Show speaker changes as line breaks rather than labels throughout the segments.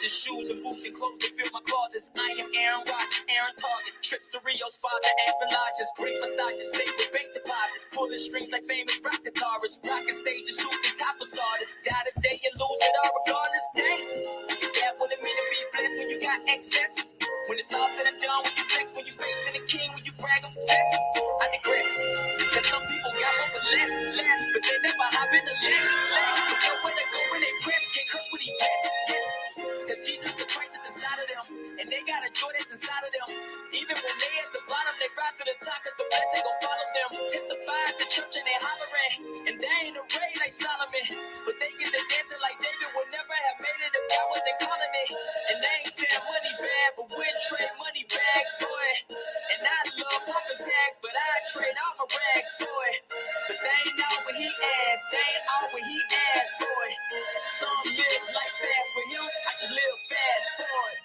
and shoes and boots and clothes to fill my closets. I am Aaron Rodgers, Aaron Target. Trips to Rio, spas and Aspen Lodges. Great massages, stay with bank deposits. Pulling strings like famous rock guitarists. Rocking stages, shooting topless artists. Die today and lose it all regardless. Dang, is that what it means to be blessed when you got excess? When it's all said and done, when you flex, when you facing the king, when you brag of success. I digress, cause some people got over less, but they never hop in the less. So know where they go when they press, can't curse what he bless, yes. Cause Jesus the Christ is inside of them, and they got a joy that's inside of them. Even when they at the bottom, they rise to the top, cause the blessing gon' follow them. Testify at the church and they hollering, and they ain't arrayed like Solomon, but they get to dancing like David would never have made it if God wasn't calling it. And they ain't saying money bad, but we'll trade money bags for it. And I love pumping tags, but I trade all my rags for it. But they ain't all what he asked, they ain't all what he asked for it. Some live life fast, but him, I just live fast for it.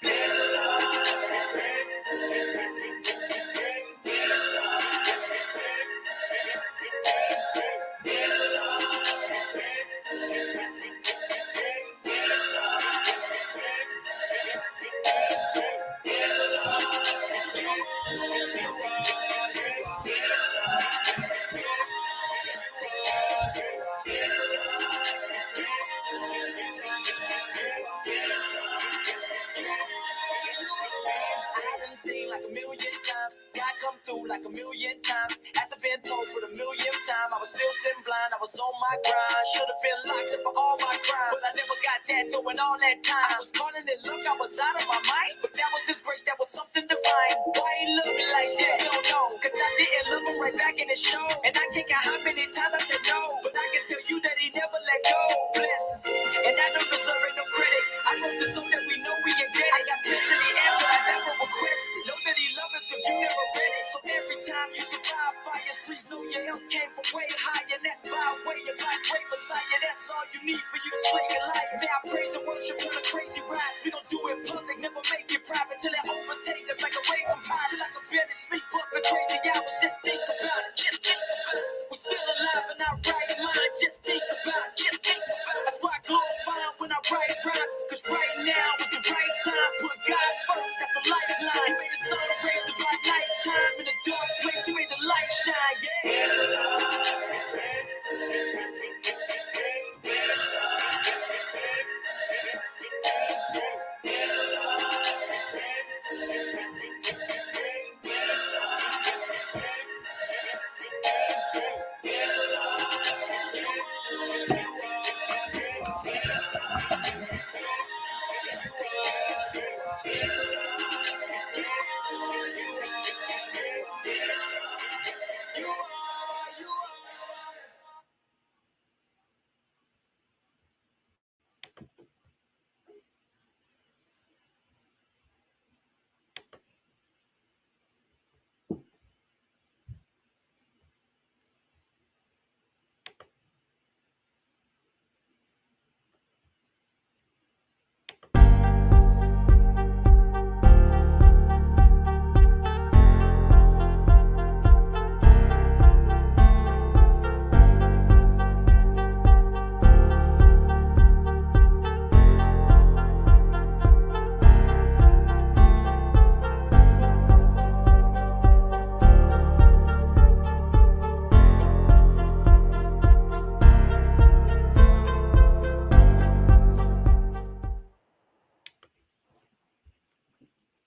Like a million times, God come through like a million times. After being told for the millionth time, I was still sitting blind, I was on my grind. Should have been locked up for all my crimes, but I never got that doing all that time. I was calling it luck, I was out of my mind, but that was his grace, that was something divine. Why he love me like that? Don't know, cause I didn't love him right back in the show. And I can't count how many times I said no, but I can tell you that he never let go. Blessings, and I don't deserve no credit. I wrote the song that we know we ain't dead. I got plenty of answers I never requested. Know that he loves us if you never read it. So every time you survive fires, please know your help came from way higher. That's by way of my great Messiah. That's all you need for you to slay your life. Now praise and worship on a crazy ride. We don't do it public, never make it private till it overtake us like a wave from high. Till I can barely sleep up the crazy hours. Just think about it, just think about it. We're still alive in our right mind. Just think about it, just think about it. That's why I glorify him when I write rhymes. Cause right now is the right time. Put God first, that's a lifeline. He made the sun rays of our lifetime. In a dark place, he made the light shine, yeah.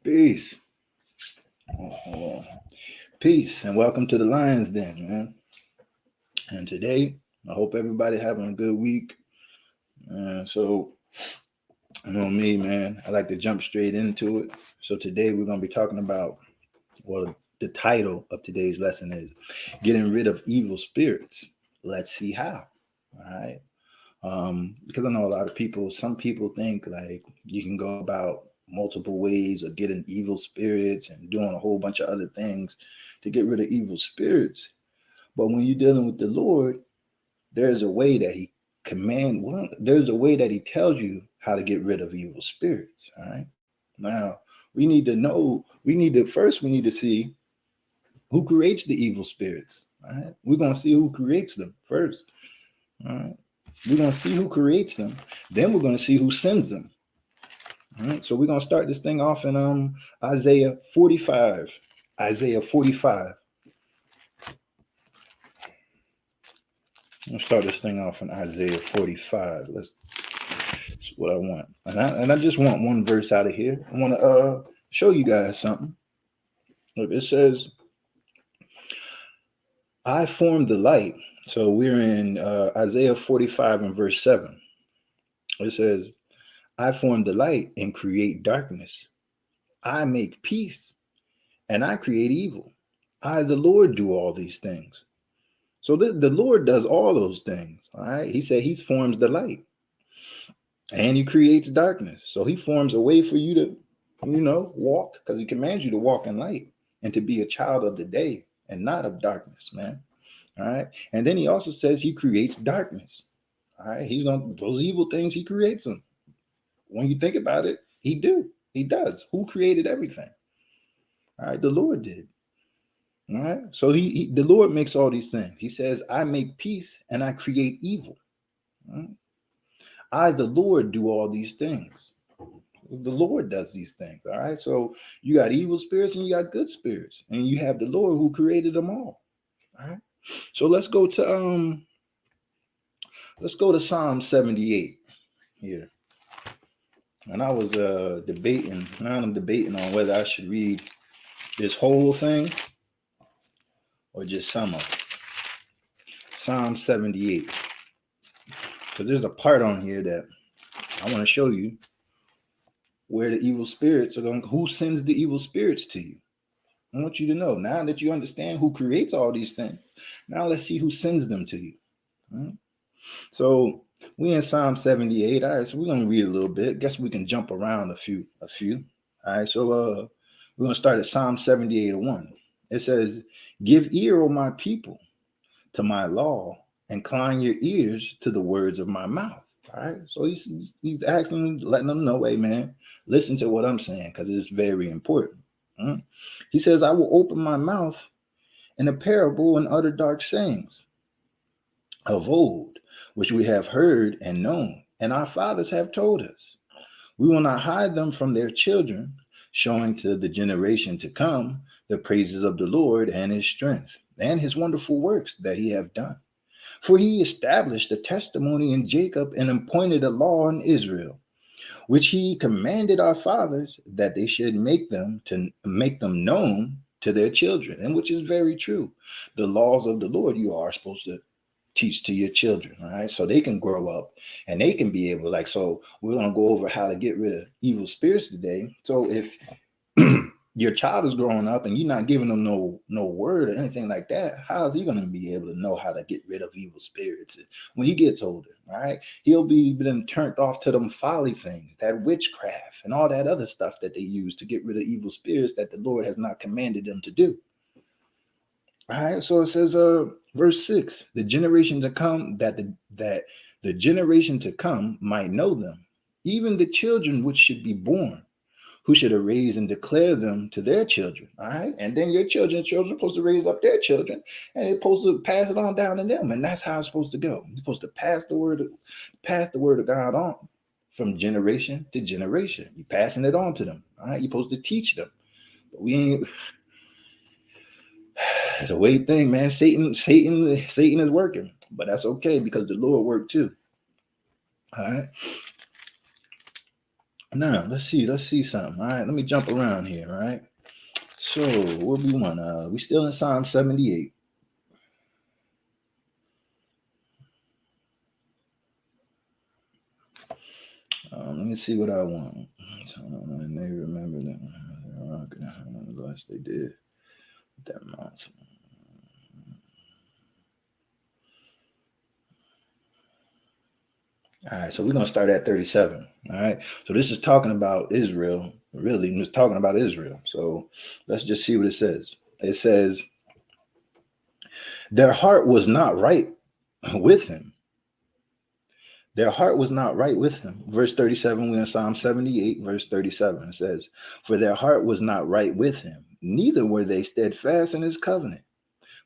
Peace. Peace and welcome to the Lions Den, man. And today, I hope everybody having a good week. So, you know me, man, I like to jump straight into it. So today we're going to be talking about, well, the title of today's lesson is Getting Rid of Evil Spirits. Let's see how. All right. Because I know a lot of people, some people think like you can go about multiple ways of getting evil spirits and doing a whole bunch of other things to get rid of evil spirits. But when you're dealing with the Lord, there's a way that he there's a way that he tells you how to get rid of evil spirits. All right. Now we need to see who creates the evil spirits. All right. We're going to see who creates them first. All right. We're going to see who creates them. Then we're going to see who sends them. All right, so we're gonna start this thing off in Isaiah 45. Isaiah 45. Let's start this thing off in Isaiah 45. That's what I want. And I just want one verse out of here. I want to show you guys something. Look, it says, I formed the light. So we're in Isaiah 45 and verse 7. It says, I form the light and create darkness. I make peace and I create evil. I, the Lord, do all these things. So the Lord does all those things. All right. He said he forms the light and he creates darkness. So he forms a way for you to, walk, because he commands you to walk in light and to be a child of the day and not of darkness, man. All right. And then he also says he creates darkness. All right. He's going to, those evil things, he creates them. When you think about it, he does. Who created everything? All right. The Lord did. All right. So the Lord makes all these things. He says, I make peace and I create evil. Right? I, the Lord, do all these things. The Lord does these things. All right. So you got evil spirits and you got good spirits, and you have the Lord who created them all. All right. So let's go to Psalm 78 here. And I was debating on whether I should read this whole thing or just some of it. Psalm 78. So there's a part on here that I want to show you where the evil spirits are going. Who sends the evil spirits to you? I want you to know, now that you understand who creates all these things, now let's see who sends them to you. Right? So we in Psalm 78. All right, so we're going to read a little bit. Guess we can jump around a few. All right, so we're going to start at Psalm 78:1. It says, give ear, O my people, to my law, incline your ears to the words of my mouth. All right, so he's asking, letting them know, hey, man, listen to what I'm saying, because it's very important. He says, I will open my mouth in a parable and utter dark sayings of old, which we have heard and known, and our fathers have told us. We will not hide them from their children, showing to the generation to come the praises of the Lord and his strength and his wonderful works that he have done. For he established a testimony in Jacob and appointed a law in Israel, which he commanded our fathers that they should make them known to their children, and which is very true. The laws of the Lord you are supposed to teach to your children, all right? So they can grow up and they can be able, so we're going to go over how to get rid of evil spirits today. So if your child is growing up and you're not giving them no word or anything like that, how is he going to be able to know how to get rid of evil spirits when he gets older? All right, he'll be then turned off to them folly things, that witchcraft and all that other stuff that they use to get rid of evil spirits that the Lord has not commanded them to do. All right, so it says verse 6, the generation to come, that the generation to come might know them, even the children which should be born, who should raise and declare them to their children. All right. And then your children are supposed to raise up their children, and they're supposed to pass it on down to them. And that's how it's supposed to go. You're supposed to pass the word of God on from generation to generation. You're passing it on to them. All right. You're supposed to teach them. But we ain't. It's a weird thing, man. Satan is working, but that's okay because the Lord worked too. All right. Now, let's see something. All right, let me jump around here. All right. So, what we want? We still in Psalm 78. Let me see what I want. And they remember that. Last they did. That month. All right, so we're going to start at 37. All right, so this is talking about Israel, really. It's talking about Israel. So let's just see what it says. It says, their heart was not right with him. Their heart was not right with him. Verse 37, we're in Psalm 78, verse 37. It says, for their heart was not right with him, neither were they steadfast in his covenant.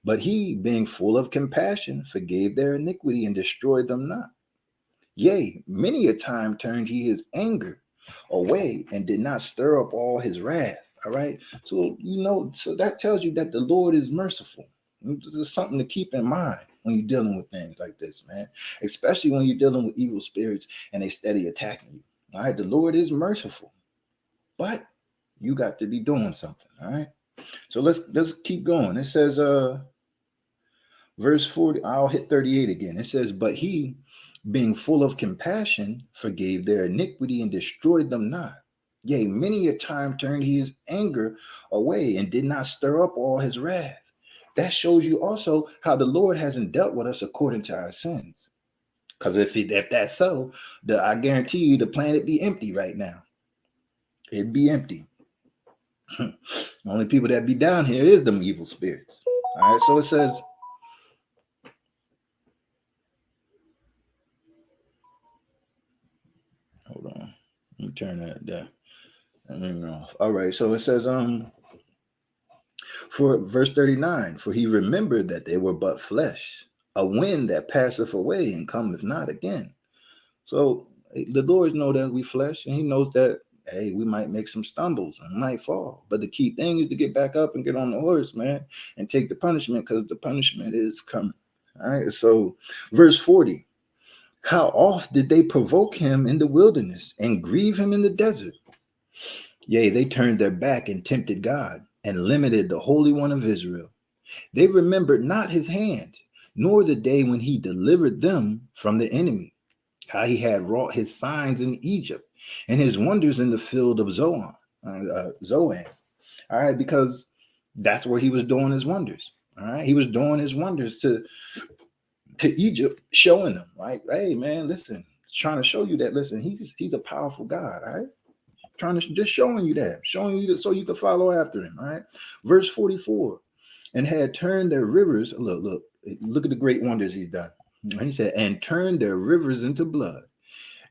But he, being full of compassion, forgave their iniquity and destroyed them not. Yea, many a time turned he his anger away and did not stir up all his wrath. All right. So, so that tells you that the Lord is merciful. This is something to keep in mind when you're dealing with things like this, man, especially when you're dealing with evil spirits and they steady attacking you. All right. The Lord is merciful, but you got to be doing something. All right. So let's keep going. It says, verse 40, I'll hit 38 again. It says, but he, being full of compassion, forgave their iniquity and destroyed them not. Yea, many a time turned he his anger away and did not stir up all his wrath. That shows you also how the Lord hasn't dealt with us according to our sins. Because if that's so, I guarantee you the planet be empty right now. It'd be empty. The only people that be down here is them evil spirits. All right, so it says, hold on, let me turn that down. Off. All right, so it says, for verse 39, for he remembered that they were but flesh, a wind that passeth away and cometh not again. So the Lord knows that we flesh, and he knows that, hey, we might make some stumbles and might fall. But the key thing is to get back up and get on the horse, man, and take the punishment, because the punishment is coming. All right, so verse 40, how oft did they provoke him in the wilderness and grieve him in the desert? Yea, they turned their back and tempted God and limited the Holy One of Israel. They remembered not his hand, nor the day when he delivered them from the enemy, how he had wrought his signs in Egypt and his wonders in the field of Zoan. All right, because that's where he was doing his wonders. All right, he was doing his wonders to Egypt, showing them, like, hey, man, listen, trying to show you that, listen, he's a powerful God, all right? Trying to just showing you that so you can follow after him. All right. Verse 44, and had turned their rivers. Look at the great wonders he's done. And he said, and turned their rivers into blood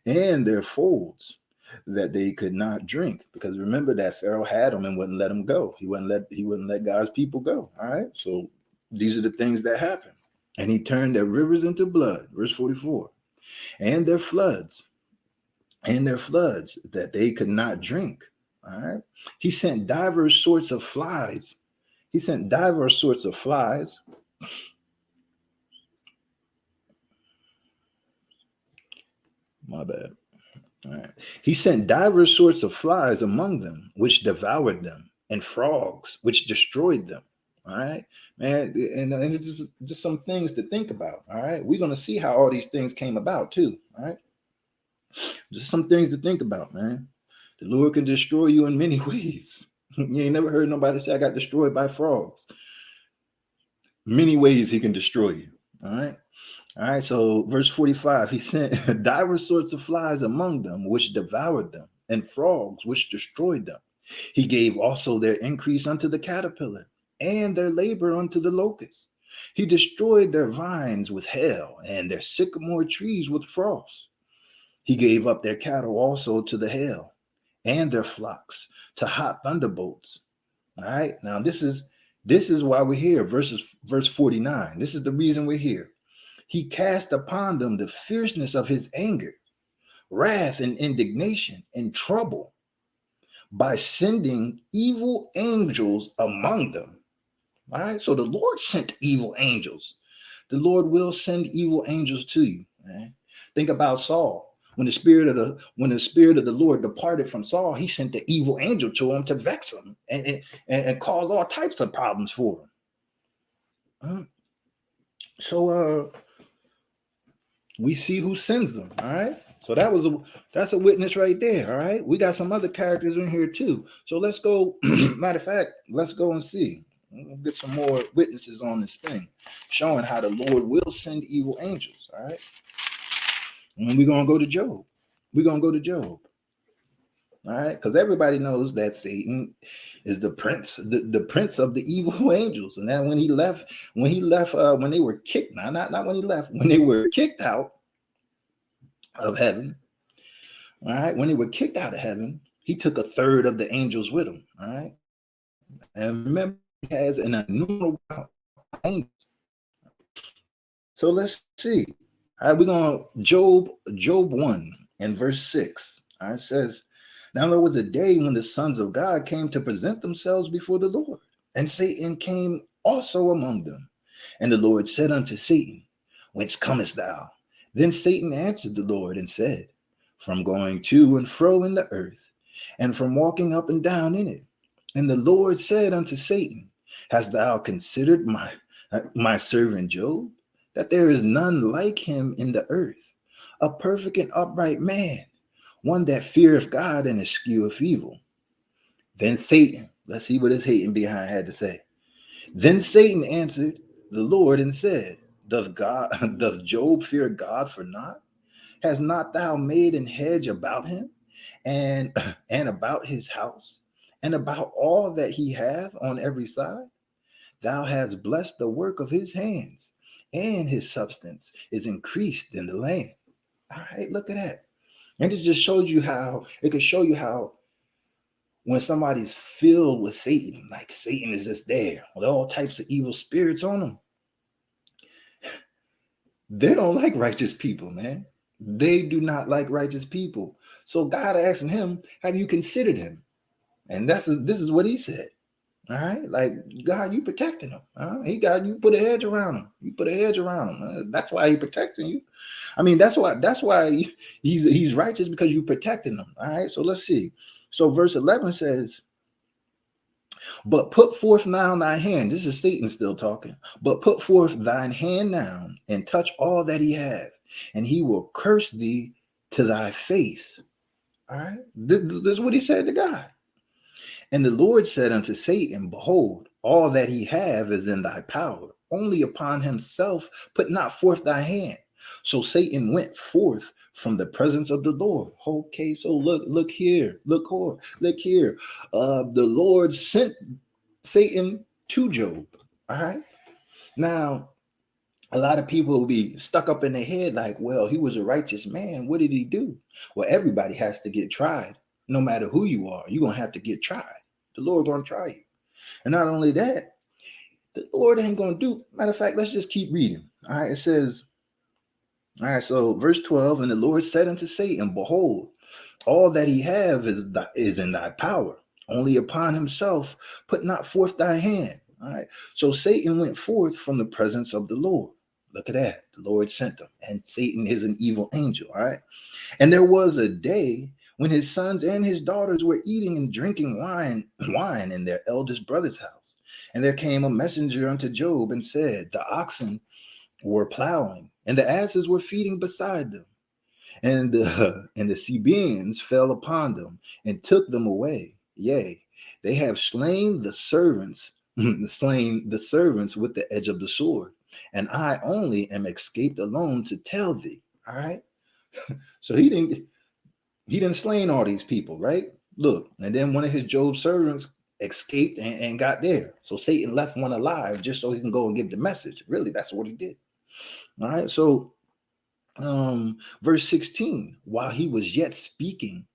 and their folds that they could not drink. Because remember that Pharaoh had them and wouldn't let them go. He wouldn't let God's people go. All right. So these are the things that happen. And he turned their rivers into blood. Verse 44, and their floods that they could not drink. All right. He sent divers sorts of flies. My bad. All right. He sent divers sorts of flies among them, which devoured them, and frogs, which destroyed them. All right, man. And it's just some things to think about. All right. We're going to see how all these things came about too. All right. Just some things to think about, man. The Lord can destroy you in many ways. You ain't never heard nobody say I got destroyed by frogs. Many ways he can destroy you. All right. All right. So verse 45, he sent divers sorts of flies among them, which devoured them, and frogs, which destroyed them. He gave also their increase unto the caterpillar, and their labor unto the locust. He destroyed their vines with hail, and their sycamore trees with frost. He gave up their cattle also to the hail, and their flocks to hot thunderbolts. All right. Now this is why we're here. Verse 49. This is the reason we're here. He cast upon them the fierceness of his anger, wrath and indignation and trouble, by sending evil angels among them. All right. So the Lord sent evil angels. The Lord will send evil angels to you. Right? Think about Saul. When the spirit of the Lord departed from Saul, he sent the evil angel to him to vex him and cause all types of problems for him. So we see who sends them. All right. So that's a witness right there. All right. We got some other characters in here too. So let's go. Matter of fact, let's go and see. We'll get some more witnesses on this thing, showing how the Lord will send evil angels. All right. And we're going to go to Job. All right. Because everybody knows that Satan is the prince of the evil angels. And then when they were kicked, not when he left, when they were kicked out of heaven. All right. When they were kicked out of heaven, he took a third of the angels with him. All right. And remember, he has an innumerable angels. So let's see. All right, we're going to Job 1 and verse 6. All right, it says, Now there was a day when the sons of God came to present themselves before the Lord, and Satan came also among them. And the Lord said unto Satan, Whence comest thou? Then Satan answered the Lord and said, From going to and fro in the earth, and from walking up and down in it. And the Lord said unto Satan, Hast thou considered my servant Job, that there is none like him in the earth, a perfect and upright man, one that feareth God and escheweth evil? Then Satan, let's see what his hating behind had to say. Then Satan answered the Lord and said, doth Job fear God for naught? Has not thou made an hedge about him and about his house and about all that he hath on every side? Thou hast blessed the work of his hands, and his substance is increased in the land. All right, look at that. And it just shows you how, it could show you how when somebody's filled with Satan, like Satan is just there with all types of evil spirits on them, they don't like righteous people, man. They do not like righteous people. So God asking him, have you considered him? And this is what he said. All right, like, God, you protecting him. He got you, put a hedge around him. You put a hedge around him. That's why he protecting you. I mean, that's why he's righteous, because you protecting him. All right, so let's see. So verse 11 says, but put forth now thy hand. This is Satan still talking. But put forth thine hand now and touch all that he hath, and he will curse thee to thy face. All right, this is what he said to God. And the Lord said unto Satan, Behold, all that he have is in thy power. Only upon himself put not forth thy hand. So Satan went forth from the presence of the Lord. Okay, so look here. The Lord sent Satan to Job. All right. Now, a lot of people will be stuck up in their head like, well, he was a righteous man. What did he do? Well, everybody has to get tried. No matter who you are, you're going to have to get tried. The Lord going to try you. And not only that, the Lord ain't going to do. Matter of fact, let's just keep reading. All right, it says, all right, so verse 12, and the Lord said unto Satan, Behold, all that he have is in thy power. Only upon himself put not forth thy hand. All right, so Satan went forth from the presence of the Lord. Look at that. The Lord sent him, and Satan is an evil angel. All right, and there was a day when his sons and his daughters were eating and drinking wine in their eldest brother's house. And there came a messenger unto Job and said, The oxen were plowing, and the asses were feeding beside them. And the Sabeans fell upon them and took them away. Yea, they have slain the servants, with the edge of the sword. And I only am escaped alone to tell thee. All right. So he didn't slain all these people, right? Look, and then one of his Job servants escaped and got there. So Satan left one alive just so he can go and give the message. Really, that's what he did. All right. So verse 16, while he was yet speaking,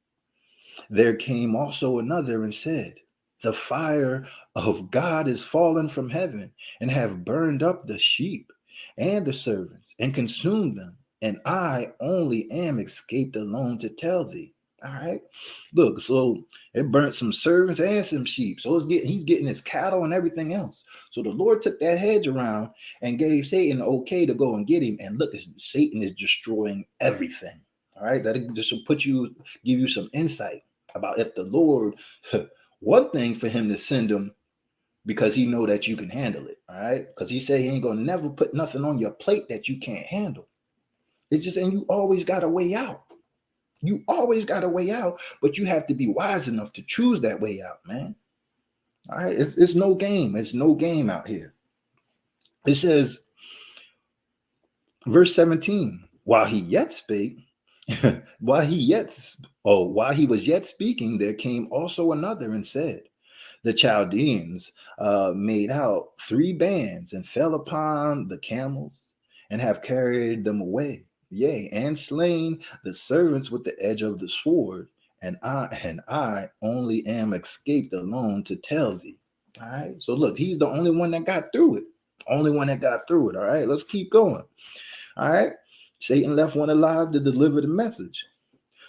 there came also another and said, The fire of God is fallen from heaven and have burned up the sheep and the servants and consumed them. And I only am escaped alone to tell thee. All right. Look, so it burnt some servants and some sheep. So he's getting his cattle and everything else. So the Lord took that hedge around and gave Satan okay to go and get him. And look, Satan is destroying everything. All right. That just will give you some insight about if the Lord, one thing for him to send him, because he know that you can handle it. All right. Because he said he ain't going to never put nothing on your plate that you can't handle. It's just, and you always got a way out. You always got a way out, but you have to be wise enough to choose that way out, man. All right. It's no game. It's no game out here. It says, verse 17, while he yet spake, while he was yet speaking, there came also another and said, The Chaldeans made out 3 bands and fell upon the camels and have carried them away. Yea, and slain the servants with the edge of the sword, and I only am escaped alone to tell thee. All right. So look, he's the only one that got through it. Only one that got through it. All right. Let's keep going. All right. Satan left one alive to deliver the message.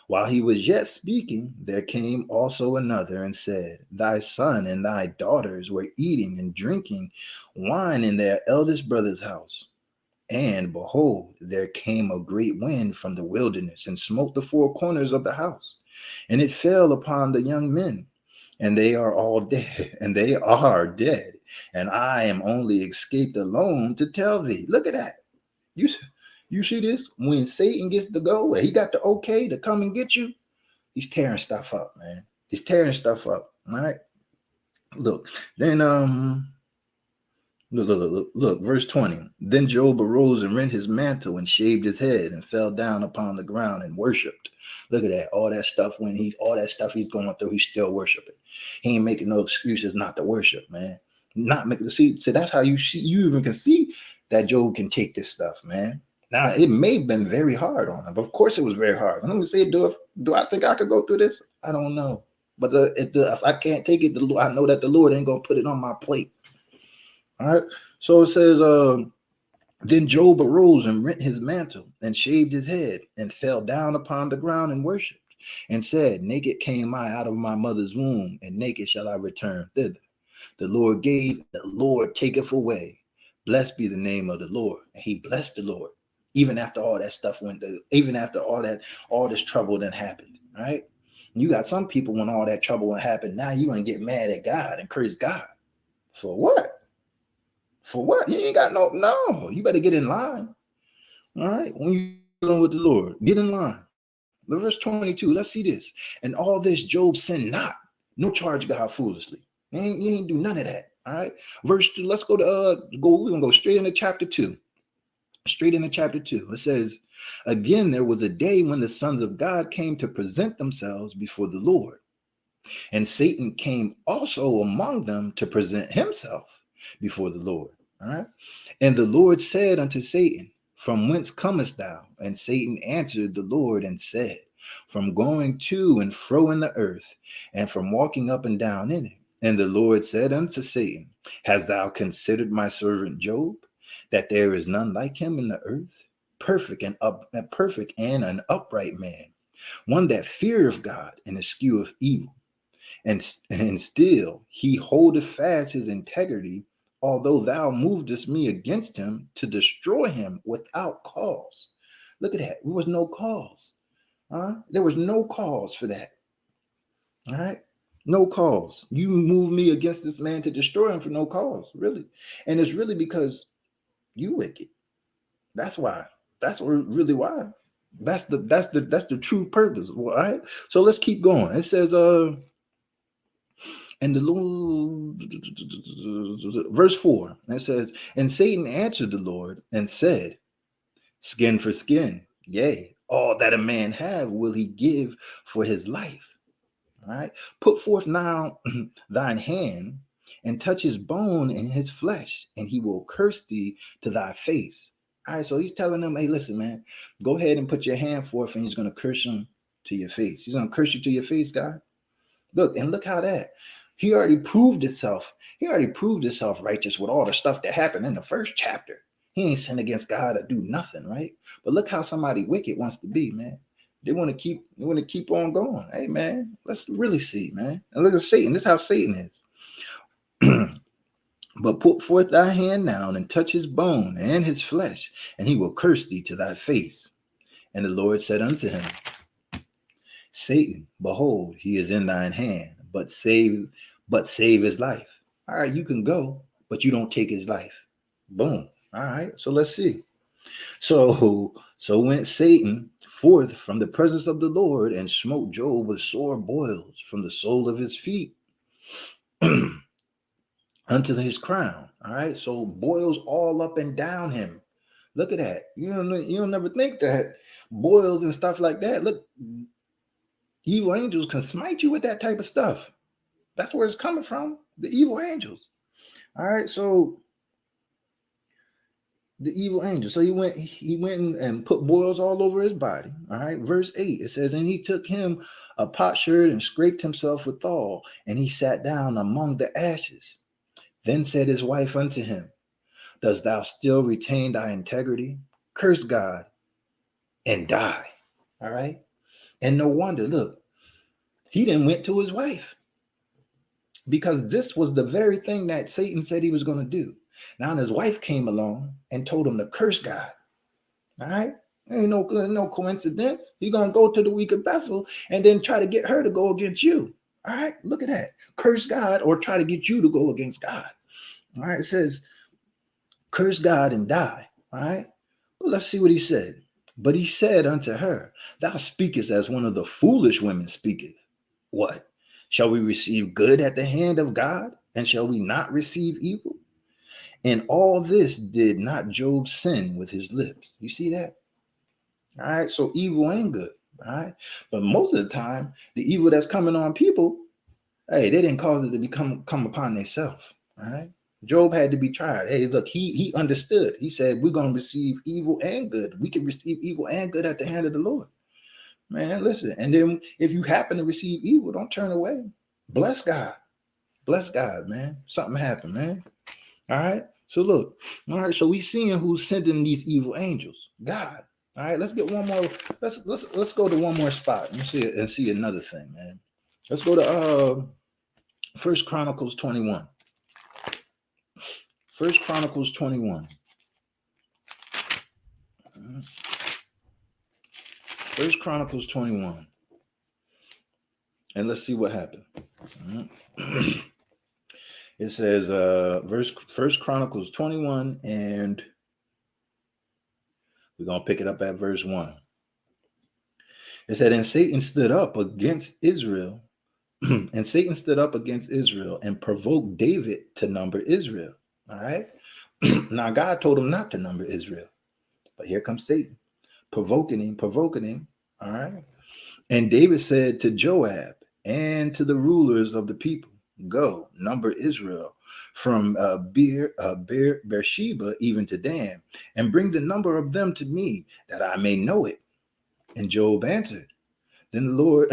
While he was yet speaking, there came also another and said, Thy son and thy daughters were eating and drinking wine in their eldest brother's house. And behold, there came a great wind from the wilderness and smote the four corners of the house. And it fell upon the young men, and they are all dead, and they are dead. And I am only escaped alone to tell thee. Look at that. You see this? When Satan gets to go, he got the okay to come and get you, he's tearing stuff up, man. He's tearing stuff up. All right. Look, then look, verse 20. Then Job arose and rent his mantle and shaved his head and fell down upon the ground and worshipped. Look at that. All that stuff he's going through, he's still worshiping. He ain't making no excuses not to worship, man. Not making see, that's how you even can see that Job can take this stuff, man. Now it may have been very hard on him, but of course it was very hard. Let me say, do I think I could go through this? I don't know. But if I can't take it, I know that the Lord ain't gonna put it on my plate. All right. So it says, then Job arose and rent his mantle and shaved his head and fell down upon the ground and worshipped and said, Naked came I out of my mother's womb, and naked shall I return thither. The Lord gave, the Lord taketh away. Blessed be the name of the Lord. And he blessed the Lord. Even after all that stuff even after all this trouble that happened. All right. You got some people when all that trouble happened, now you're gonna get mad at God and curse God. For what? For what? You ain't got no. You better get in line. All right. When you're dealing with the Lord, get in line. Verse 22. Let's see this. And all this Job sinned not, no charge God foolishly. You ain't do none of that. All right. Verse 2. Let's go to we're gonna go straight into chapter 2. Straight into chapter 2. It says, Again, there was a day when the sons of God came to present themselves before the Lord. And Satan came also among them to present himself before the Lord. All right. And the Lord said unto Satan, From whence comest thou? And Satan answered the Lord and said, From going to and fro in the earth, and from walking up and down in it. And the Lord said unto Satan, Hast thou considered my servant Job, that there is none like him in the earth, perfect and an upright man, one that feareth God and escheweth evil. And still he holdeth fast his integrity, although thou movedest me against him to destroy him without cause. Look at that. There was no cause. There was no cause for that. All right. No cause. You move me against this man to destroy him for no cause, really. And it's really because you wicked. That's why. That's really why. That's the true purpose. All right. So let's keep going. It says, and the Lord, verse 4, it says, And Satan answered the Lord and said, Skin for skin, yea, all that a man have will he give for his life. All right. Put forth now thine hand and touch his bone and his flesh, and he will curse thee to thy face. All right. So he's telling them, hey, listen, man, go ahead and put your hand forth, and he's going to curse him to your face. He's going to curse you to your face, God. Look how that. He already proved himself righteous with all the stuff that happened in the first chapter. He ain't sinned against God or do nothing, right? But look how somebody wicked wants to be, man. They want to keep on going. Hey, man, let's really see, man. And look at Satan. This is how Satan is. But put forth thy hand now and touch his bone and his flesh, and he will curse thee to thy face. And the Lord said unto him, Satan, behold, he is in thine hand, but save his life. All right, you can go, but you don't take his life. Boom. All right, so let's see. So went Satan forth from the presence of the Lord and smote Job with sore boils from the sole of his feet unto his crown. All right, so boils all up and down him. Look at that. You don't never think that boils and stuff like that. Look, evil angels can smite you with that type of stuff. That's where it's coming from, the evil angels. All right, so the evil angel. So he went and put boils all over his body. All right, verse 8, it says, And he took him a potsherd and scraped himself withal, and he sat down among the ashes. Then said his wife unto him, Dost thou still retain thy integrity? Curse God and die. All right. And no wonder, look, he then went to his wife because this was the very thing that Satan said he was going to do. Now his wife came along and told him to curse God. All right. Ain't no coincidence. He going to go to the wicked vessel and then try to get her to go against you. All right. Look at that. Curse God or try to get you to go against God. All right. It says, curse God and die. All right. Well, let's see what he said. But he said unto her, thou speakest as one of the foolish women speaketh. What? Shall we receive good at the hand of God? And shall we not receive evil? And all this did not Job sin with his lips. You see that? All right. So evil ain't good. All right. But most of the time, the evil that's coming on people, hey, they didn't cause it to come upon themselves. All right. Job had to be tried. Hey, look, he understood. He said, we're going to receive evil and good. We can receive evil and good at the hand of the Lord. Man, listen. And then if you happen to receive evil, don't turn away. Bless God. Bless God, man. Something happened, man. All right. So look, all right. So we seeing who's sending these evil angels. God. All right. Let's get one more. Let's go to one more spot and see another thing, man. Let's go to 1 Chronicles 21. 1 Chronicles 21. 1 Chronicles 21. And let's see what happened. It says, 1 Chronicles 21, and we're going to pick it up at verse 1. It said, and Satan stood up against Israel, and Satan stood up against Israel and provoked David to number Israel. All right. Now, God told him not to number Israel, but here comes Satan provoking him. All right. And David said to Joab and to the rulers of the people, go, number Israel from Beersheba even to Dan, and bring the number of them to me, that I may know it. And Joab answered. Then the Lord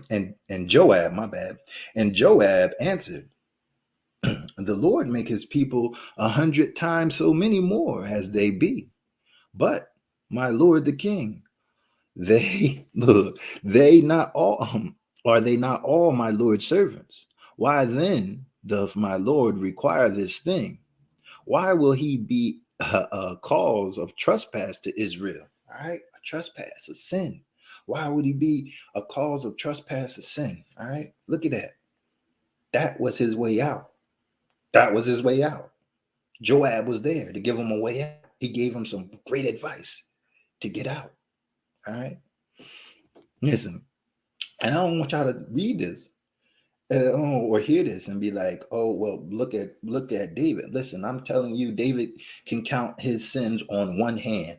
and Joab, my bad. And Joab answered, the Lord make his people 100 times so many more as they be. But my Lord the king, they not all are they not all my Lord's servants? Why then doth my Lord require this thing? Why will he be a cause of trespass to Israel? All right, a trespass, a sin. Why would he be a cause of trespass, a sin? All right, look at that. That was his way out. That was his way out. Joab was there to give him a way out. He gave him some great advice to get out. All right. Listen, and I don't want y'all to read this or hear this and be like, oh, well, look at David. Listen, I'm telling you, David can count his sins on one hand.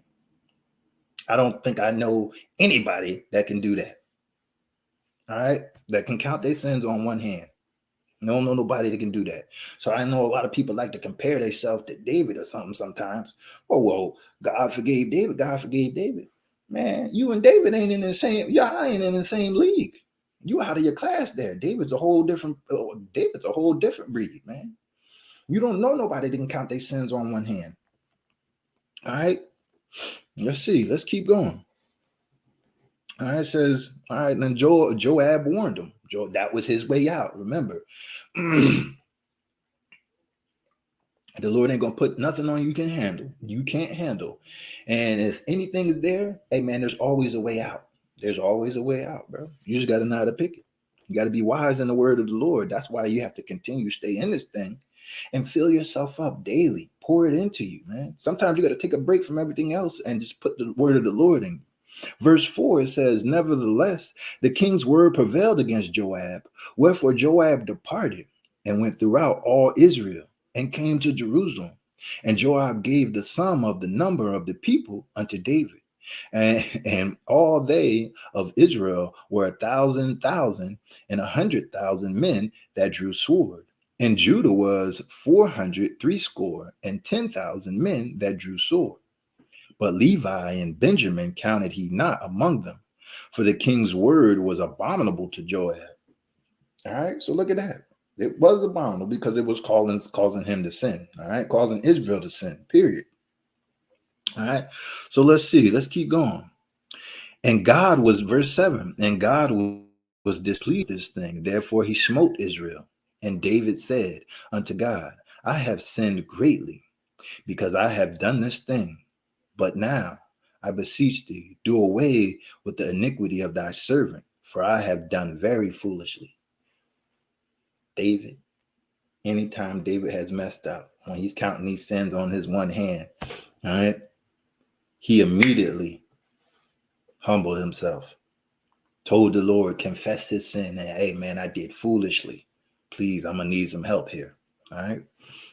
I don't think I know anybody that can do that. All right. That can count their sins on one hand. I don't know nobody that can do that. So I know a lot of people like to compare themselves to David or something sometimes. Oh, well, God forgave David. God forgave David. Man, you and David ain't in the same, y'all ain't in the same league. You out of your class there. David's a whole different breed, man. You don't know nobody that can count their sins on one hand. All right. Let's see. Let's keep going. All right. It says, all right, then Joab warned him. That was his way out. Remember, the Lord ain't gonna put nothing on you can't handle. And if anything is there, hey man, there's always a way out. There's always a way out, bro. You just gotta know how to pick it. You gotta be wise in the word of the Lord. That's why you have to continue to stay in this thing and fill yourself up daily. Pour it into you, man. Sometimes you gotta take a break from everything else and just put the word of the Lord in you. Verse 4, it says, nevertheless, the king's word prevailed against Joab. Wherefore Joab departed and went throughout all Israel and came to Jerusalem. And Joab gave the sum of the number of the people unto David. And all they of Israel were 1,000,000 and 100,000 men that drew sword. And Judah was 460 and 10,000 men that drew sword. But Levi and Benjamin counted he not among them, for the king's word was abominable to Joab. All right, so look at that. It was abominable because it was causing him to sin. All right, causing Israel to sin, period. All right, so let's see. Let's keep going. And God was, verse 7, and God was displeased with this thing. Therefore he smote Israel. And David said unto God, I have sinned greatly, because I have done this thing. But now I beseech thee, do away with the iniquity of thy servant, for I have done very foolishly. David, anytime David has messed up, when he's counting these sins on his one hand, all right, he immediately humbled himself, told the Lord, confessed his sin, and hey, man, I did foolishly. Please, I'm going to need some help here. All right.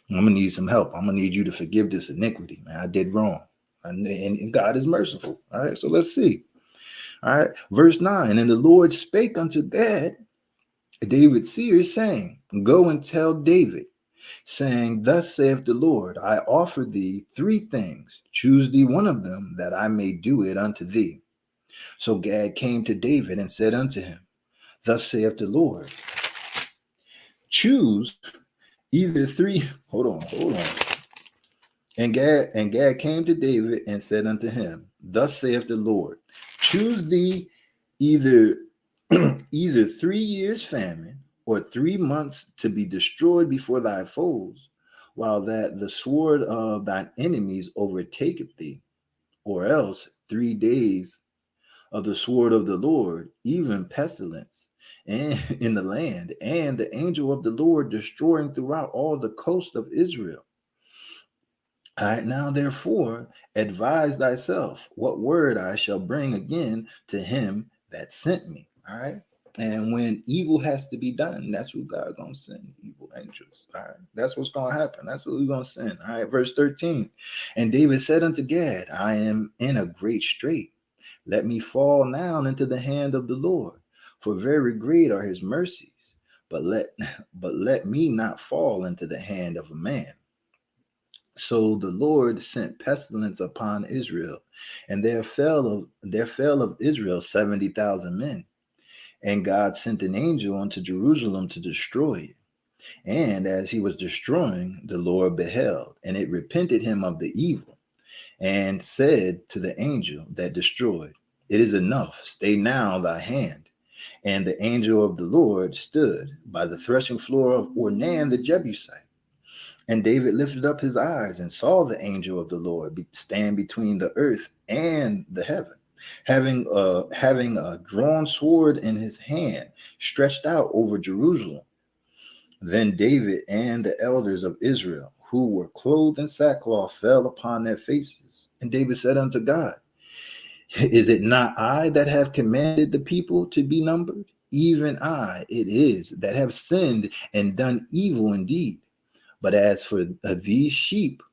I'm going to need some help. I'm going to need you to forgive this iniquity, man. I did wrong. And God is merciful. All right. So let's see. All right. Verse 9. And the Lord spake unto Gad, David's seer, saying, go and tell David, saying, thus saith the Lord, I offer thee 3 things. Choose thee one of them, that I may do it unto thee. So Gad came to David and said unto him, thus saith the Lord, choose either 3. Hold on. And Gad came to David and said unto him, thus saith the Lord, choose thee either 3 years famine, or 3 months to be destroyed before thy foes, while that the sword of thine enemies overtaketh thee, or else 3 days of the sword of the Lord, even pestilence, and in the land, and the angel of the Lord destroying throughout all the coast of Israel. All right, now therefore advise thyself what word I shall bring again to him that sent me. All right. And when evil has to be done, that's what God gonna send, evil angels. All right. That's what's gonna happen. That's what we're gonna send. All right, verse 13. And David said unto Gad, I am in a great strait. Let me fall now into the hand of the Lord, for very great are his mercies. But let me not fall into the hand of a man. So the Lord sent pestilence upon Israel, and there fell of Israel 70,000 men. And God sent an angel unto Jerusalem to destroy it. And as he was destroying, the Lord beheld, and it repented him of the evil, and said to the angel that destroyed, it is enough, stay now thy hand. And the angel of the Lord stood by the threshing floor of Ornan the Jebusite. And David lifted up his eyes and saw the angel of the Lord stand between the earth and the heaven, having a drawn sword in his hand, stretched out over Jerusalem. Then David and the elders of Israel, who were clothed in sackcloth, fell upon their faces. And David said unto God, is it not I that have commanded the people to be numbered? Even I it is that have sinned and done evil indeed. But as for these sheep,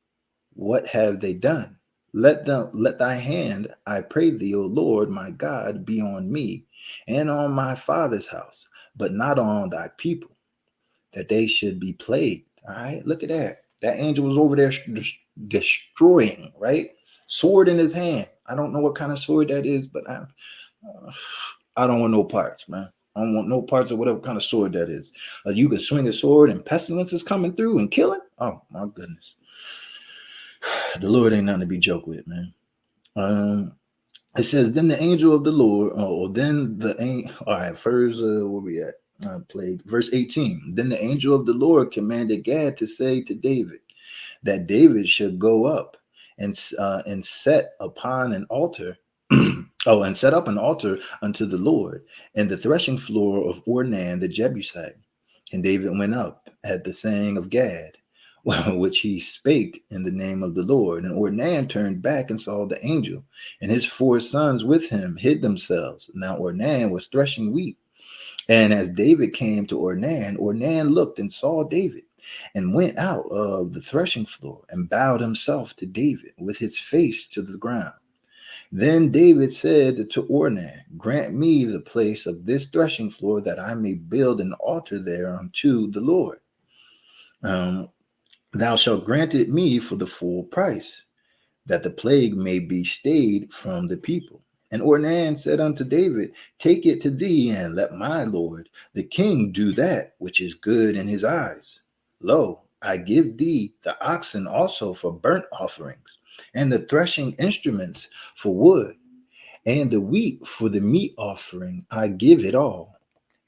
what have they done? Let thy hand, I pray thee, O Lord my God, be on me and on my father's house, but not on thy people, that they should be plagued. All right, look at that. That angel was over there destroying, right? Sword in his hand. I don't know what kind of sword that is, but I don't want no parts, man. I don't want no parts of whatever kind of sword that is. You can swing a sword and pestilence is coming through and killing. Oh my goodness. The Lord ain't nothing to be joked with, man. It says, then the angel of the Lord, all right, first, where we at? Played verse 18. Then the angel of the Lord commanded Gad to say to David that David should go up and set upon an altar. And set up an altar unto the Lord in the threshing floor of Ornan the Jebusite. And David went up at the saying of Gad, which he spake in the name of the Lord. And Ornan turned back and saw the angel, and his 4 sons with him hid themselves. Now Ornan was threshing wheat. And as David came to Ornan, Ornan looked and saw David, and went out of the threshing floor, and bowed himself to David with his face to the ground. Then David said to Ornan, grant me the place of this threshing floor, that I may build an altar there unto the Lord. Thou shalt grant it me for the full price, that the plague may be stayed from the people. And Ornan said unto David, take it to thee, and let my lord the king do that which is good in his eyes. Lo, I give thee the oxen also for burnt offerings, and the threshing instruments for wood. and the wheat for the meat offering, I give it all.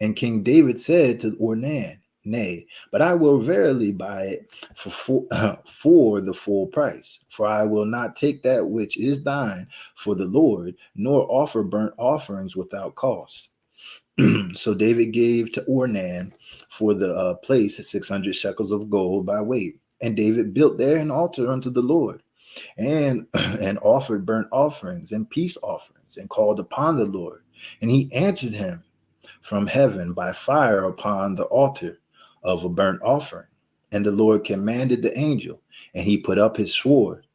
And King David said to Ornan, Nay, but I will verily buy it for the full price. For I will not take that which is thine for the Lord, nor offer burnt offerings without cost. So David gave to Ornan for the place 600 shekels of gold by weight. And David built there an altar unto the Lord, and and offered burnt offerings and peace offerings, and called upon the Lord. And he answered him from heaven by fire upon the altar of a burnt offering. And the Lord commanded the angel, and he put up his sword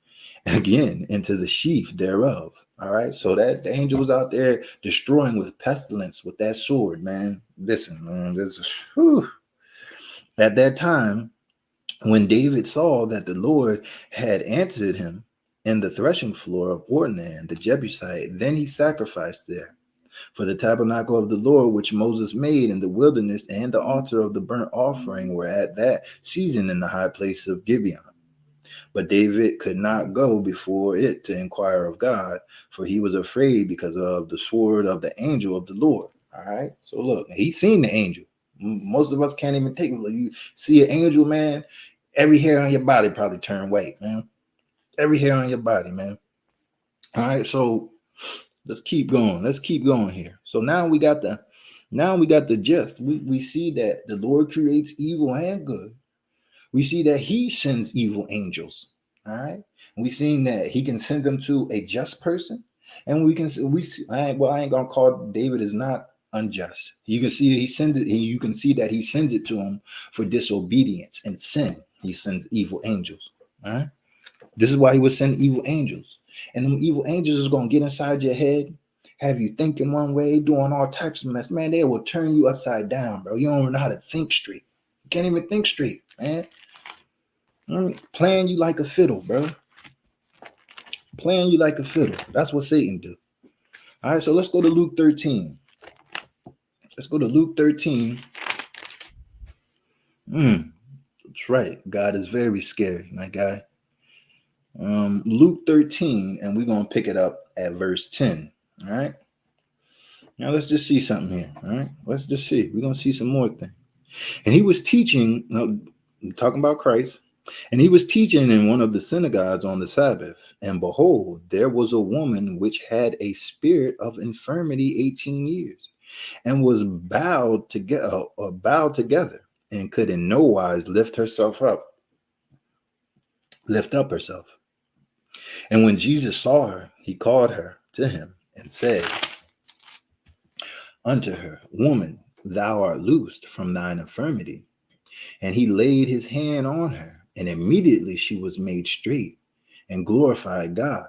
again into the sheath thereof. All right, so that the angel was out there destroying with pestilence with that sword, man. Listen, man, this is whew. At that time, when David saw that the Lord had answered him in the threshing floor of Ornan the Jebusite, then he sacrificed there. For the tabernacle of the Lord, which Moses made in the wilderness, and the altar of the burnt offering were at that season in the high place of Gibeon. But David could not go before it to inquire of God, for he was afraid because of the sword of the angel of the Lord. All right. So look, he's seen the angel. Most of us can't even take it. You see an angel, man, every hair on your body probably turn white, man. Every hair on your body, man. All right. So let's keep going. Let's keep going here. So now we got the gist. We see that the Lord creates evil and good. We see that he sends evil angels. All right. We've seen that he can send them to a just person. And I ain't gonna call David is not unjust. You can see you can see that he sends it to him for disobedience and sin. He sends evil angels. All right. This is why he would send evil angels. And them evil angels is gonna get inside your head, have you thinking one way, doing all types of mess. Man, they will turn you upside down, bro. You don't even know how to think straight. You can't even think straight, man. Playing you like a fiddle, bro. Playing you like a fiddle. That's what Satan do. All right, so let's go to Luke 13. Let's go to Luke 13. That's right. God is very scary, my guy. Luke 13, and we're going to pick it up at verse 10. All right. Now let's just see something here. All right. Let's just see. We're going to see some more things. And he was teaching, talking about Christ. And he was teaching in one of the synagogues on the Sabbath. And behold, there was a woman which had a spirit of infirmity 18 years, and was bowed together, and could in no wise lift up herself. And when Jesus saw her, he called her to him and said unto her, Woman, thou art loosed from thine infirmity. And he laid his hand on her, and immediately she was made straight and glorified God.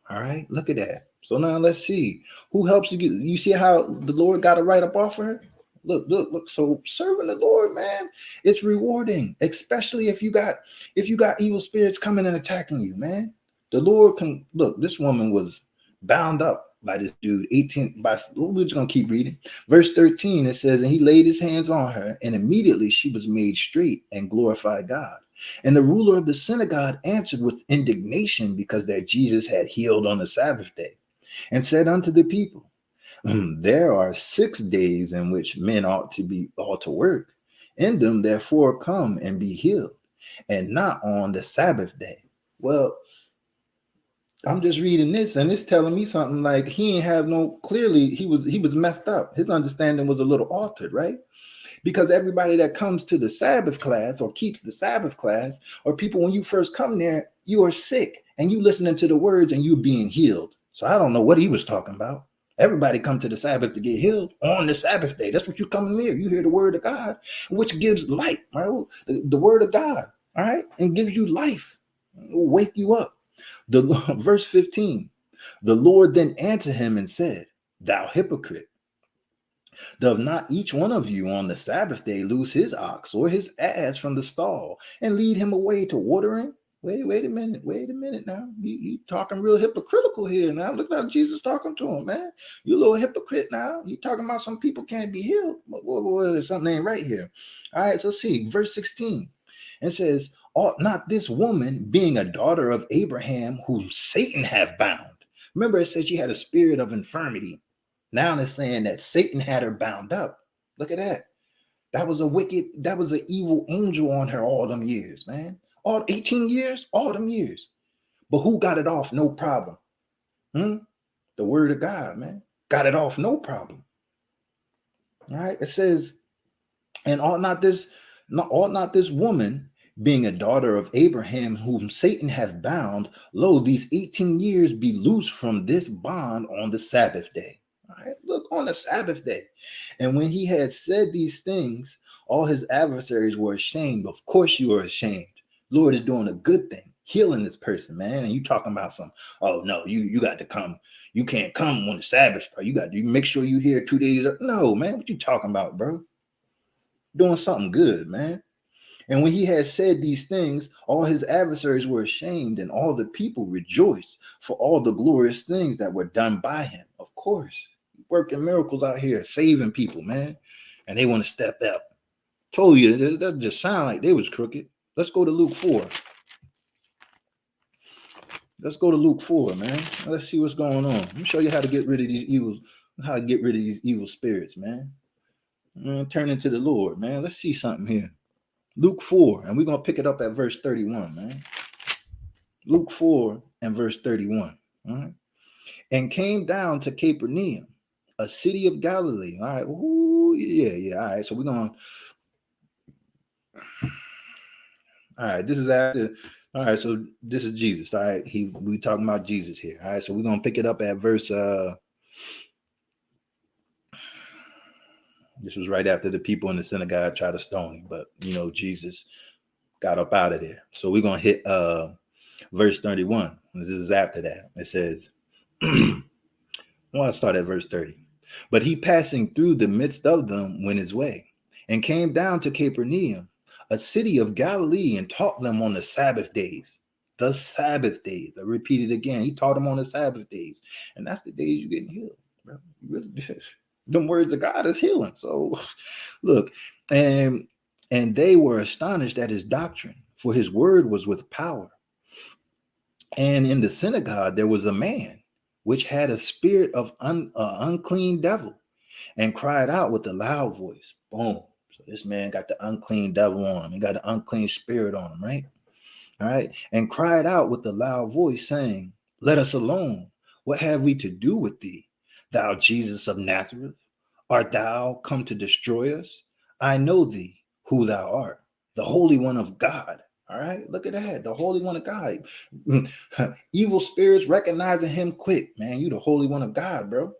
All right, look at that. So now let's see who helps you. You see how the Lord got it right up off of her? Look. So serving the Lord, man, it's rewarding, especially if you got evil spirits coming and attacking you, man. The Lord can look. This woman was bound up by this dude. We're just gonna keep reading. Verse 13, it says, and he laid his hands on her, and immediately she was made straight and glorified God. And the ruler of the synagogue answered with indignation, because that Jesus had healed on the Sabbath day, and said unto the people, there are 6 days in which men ought to work. In them therefore come and be healed, and not on the Sabbath day. Well, I'm just reading this, and it's telling me something like he ain't have no, clearly he was messed up. His understanding was a little altered, right? Because everybody that comes to the Sabbath class or keeps the Sabbath class, or people, when you first come there, you are sick and you listening to the words and you being healed. So I don't know what he was talking about. Everybody come to the Sabbath to get healed on the Sabbath day. That's what you come in here. You hear the word of God, which gives light, right? The word of God, all right? And gives you life. It'll wake you up. Verse 15, the Lord then answered him and said, Thou hypocrite, doth not each one of you on the Sabbath day loose his ox or his ass from the stall and lead him away to watering? Wait a minute now. You talking real hypocritical here now. Look how Jesus talking to him, man. You a little hypocrite now. You talking about some people can't be healed. Whoa, something ain't right here. All right, so see, verse 16. It says, ought not this woman, being a daughter of Abraham, whom Satan hath bound, Remember, it said she had a spirit of infirmity. Now it's saying that Satan had her bound up. Look at that. That was an evil angel on her all them years, man. All 18 years, all them years. But who got it off? No problem. The word of God, man. Got it off, no problem. All right. It says, and ought not this woman, being a daughter of Abraham, whom Satan hath bound, lo, these 18 years be loosed from this bond on the Sabbath day. All right, look, on the Sabbath day. And when he had said these things, all his adversaries were ashamed. Of course you are ashamed. Lord is doing a good thing, healing this person, man. And you talking about some, oh no, you got to come. You can't come on the Sabbath, bro. You got to make sure you here 2 days. No, man, what you talking about, bro? Doing something good, man. And when he had said these things, all his adversaries were ashamed, and all the people rejoiced for all the glorious things that were done by him. Of course, working miracles out here, saving people, man. And they want to step up. Told you, that just sound like they was crooked. Let's go to Luke 4. Let's go to Luke 4, man. Let's see what's going on. Let me show you how to get rid of these evil spirits, man. Turn into the Lord, man. Let's see something here. Luke 4, and we're going to pick it up at verse 31, man. Luke 4 and verse 31. All right. And came down to Capernaum, a city of Galilee. All right. Ooh, yeah. All right. So we're going. All right. This is after. All right. So this is Jesus. All right. We talking about Jesus here. All right. So we're going to pick it up at verse. This was right after the people in the synagogue tried to stone him, but Jesus got up out of there. So we're going to hit verse 31. This is after that. It says, well, I'll start at verse 30. But he, passing through the midst of them, went his way and came down to Capernaum, a city of Galilee, and taught them on the Sabbath days. The Sabbath days. I repeat it again. He taught them on the Sabbath days. And that's the days you're getting healed, bro. You really, them words of God is healing. So look, and they were astonished at his doctrine, for his word was with power. And in the synagogue there was a man which had a spirit of unclean devil, and cried out with a loud voice. Boom. So this man got the unclean devil on him. He got an unclean spirit on him, right? All right. And cried out with a loud voice, saying, let us alone. What have we to do with thee, thou Jesus of Nazareth? Art thou come to destroy us? I know thee, who thou art, the Holy One of God. All right, look at that, the Holy One of God. Evil spirits recognizing him quick, man. You the Holy One of God, bro.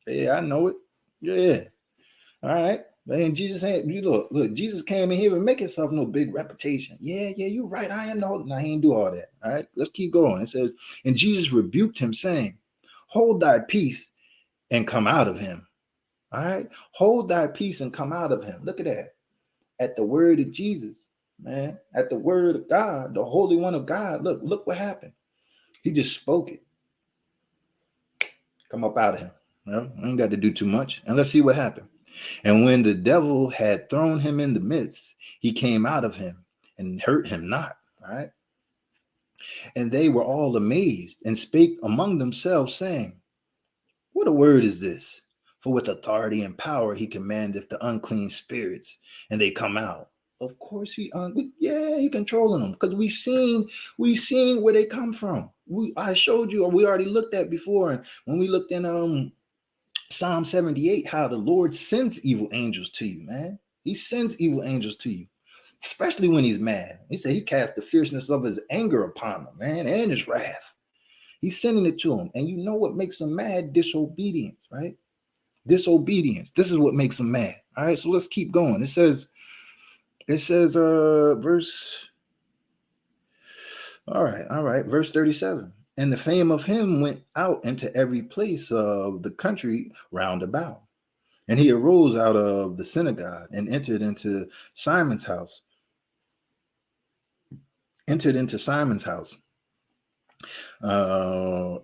Yeah, I know it. Yeah. All right. Man, Jesus ain't, look, Jesus came in here and make himself no big reputation. Yeah, you're right. I am the Holy. Now, he ain't do all that. All right, let's keep going. It says, and Jesus rebuked him, saying, hold thy peace and come out of him. All right, hold thy peace and come out of him. Look at that. At the word of Jesus, man, at the word of God, the Holy One of God. Look what happened. He just spoke it. Come up out of him. Well, I ain't got to do too much. And let's see what happened. And when the devil had thrown him in the midst, he came out of him and hurt him not. All right. And they were all amazed and spake among themselves, saying, what a word is this? For with authority and power he commandeth the unclean spirits, and they come out. Of course he controlling them, because we seen where they come from. I showed you, or we already looked at before, and when we looked in Psalm 78, how the Lord sends evil angels to you, man. He sends evil angels to you, especially when he's mad. He said he cast the fierceness of his anger upon them, man, and his wrath. He's sending it to them. And you know what makes them mad? Disobedience, right? Disobedience. This is what makes them mad. All right, so let's keep going. It says, verse. All right, verse 37. And the fame of him went out into every place of the country round about. And he arose out of the synagogue and entered into Simon's house.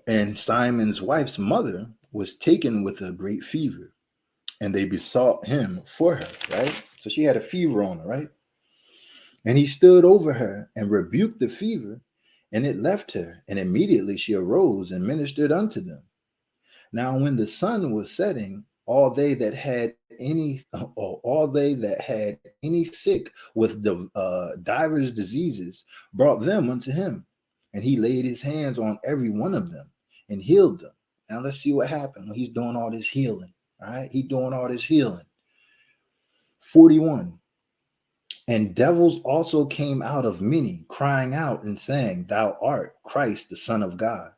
And Simon's wife's mother was taken with a great fever, and they besought him for her, right? So she had a fever on her, right? And he stood over her and rebuked the fever, And it left her, and immediately she arose and ministered unto them. Now, when the sun was setting, all they that had any sick with the divers diseases brought them unto him, and he laid his hands on every one of them and healed them. Now let's see what happened when he's doing all this healing. All right, he's doing all this healing. 41. And devils also came out of many, crying out and saying, Thou art Christ, the Son of God.